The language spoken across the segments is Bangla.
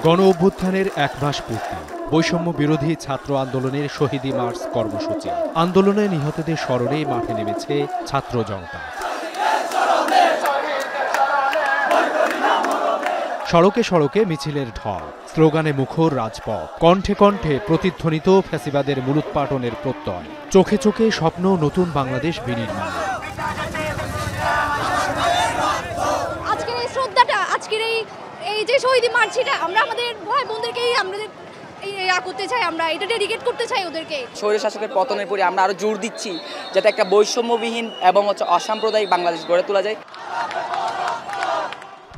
গণ অভ্যুত্থানের ১ মাস পূর্তি, বৈষম্য বিরোধী ছাত্র আন্দোলনের শহীদি মার্চ কর্মসূচি। আন্দোলনে নিহতদের স্মরণে মাঠে নেমেছে ছাত্র জনতা। সড়কে সড়কে মিছিলের ঢল, স্লোগানে মুখর রাজপথ, কণ্ঠে কণ্ঠে প্রতিধ্বনিত ফ্যাসিবাদের মূলোৎপাটনের প্রত্যয়, চোখে চোখে স্বপ্ন নতুন বাংলাদেশ বিনির্মাণ। আজকের এই শ্রদ্ধাটা, আজকের এই যে শহীদি মার্চটা আমরা আমাদের ভাই বোনদেরকেই আমাদের করতে চাই, আমরা এটা ডেডিকেট করতে চাই ওদেরকে। স্বৈর শাসকের পতনের পরে আমরা আরো জোর দিচ্ছি যাতে একটা বৈষম্যবিহীন এবং অসাম্প্রদায়িক বাংলাদেশ গড়ে তোলা যায়।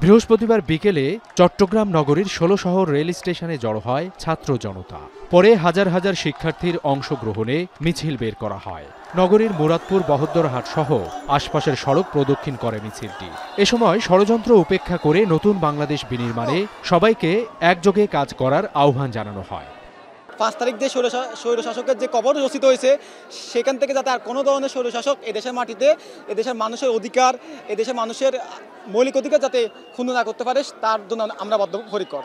বৃহস্পতিবার বিকেলে চট্টগ্রাম নগরীর ১৬ শহর রেল স্টেশনে জড়ো হয় ছাত্র জনতা। পরে হাজার হাজার শিক্ষার্থীর অংশগ্রহণে মিছিল বের করা হয়। নগরীর মুরাদপুর বহদ্দরহাট সহ আশপাশের সড়ক প্রদক্ষিণ করে মিছিলটি। এ সময় ষড়যন্ত্র উপেক্ষা করে নতুন বাংলাদেশ বিনির্মাণে সবাইকে একযোগে কাজ করার আহ্বান জানানো হয়। ৫ তারিখ যে স্বৈরশাসকের যে কবর রচিত হয়েছে, সেখান থেকে যাতে আর কোনো ধরনের স্বৈরশাসক এদেশের মাটিতে এদেশের মানুষের অধিকার, এদেশের মানুষের মৌলিক অধিকার যাতে ক্ষুণ্ণ না করতে পারে, তার জন্য আমরা বদ্ধপরিকর।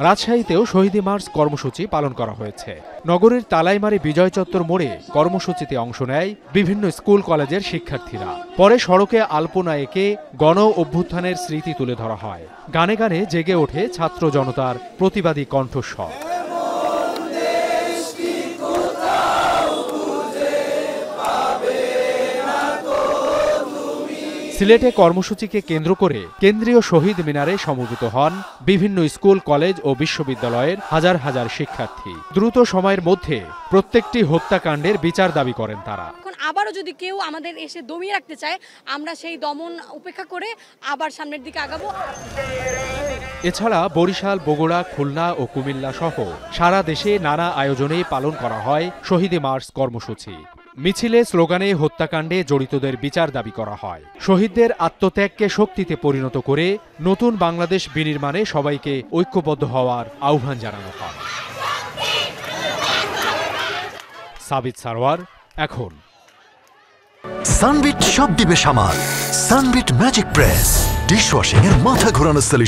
রাজশাহীতেও শহীদি মার্চ কর্মসূচি পালন করা হয়েছে। নগরীর তালাইমারি বিজয় চত্বর মোড়ে কর্মসূচিতে অংশ নেয় বিভিন্ন স্কুল কলেজের শিক্ষার্থীরা। পরে সড়কে আলপনা এঁকে গণ অভ্যুত্থানের স্মৃতি তুলে ধরা হয়। গানে গানে জেগে ওঠে ছাত্র জনতার প্রতিবাদী কণ্ঠস্বর। সিলেটে কর্মসূচিকে কেন্দ্র করে কেন্দ্রীয় শহীদ মিনারে সমবেত হন বিভিন্ন স্কুল, কলেজ ও বিশ্ববিদ্যালয়ের হাজার হাজার শিক্ষার্থী। দ্রুত সময়ের মধ্যে প্রত্যেকটি হত্যাকাণ্ডের বিচার দাবি করেন তারা। আবারও যদি কেউ আমাদের এসে দমিয়ে রাখতে চায়, আমরা সেই দমন উপেক্ষা করে আবার সামনের দিকে আগাবো। এছাড়া বরিশাল, বগুড়া, খুলনা ও কুমিল্লা সহ সারা দেশে নানা আয়োজনে পালন করা হয় শহীদি মার্চ কর্মসূচি। মিছিলে, স্লোগানে হত্যাকাণ্ডে জড়িতদের বিচার দাবি করা হয়। শহীদদের আত্মত্যাগকে শক্তিতে পরিণত করে নতুন বাংলাদেশ বিনির্মাণে সবাইকে ঐক্যবদ্ধ হওয়ার আহ্বান জানানো হয়। সাবিত সারোয়ার, এখন। সানবিট সব দিবে সামাল। সানবিট ম্যাজিক প্রেস ডিশওয়াশিং এর মাথা ঘোরানো সলিউশন।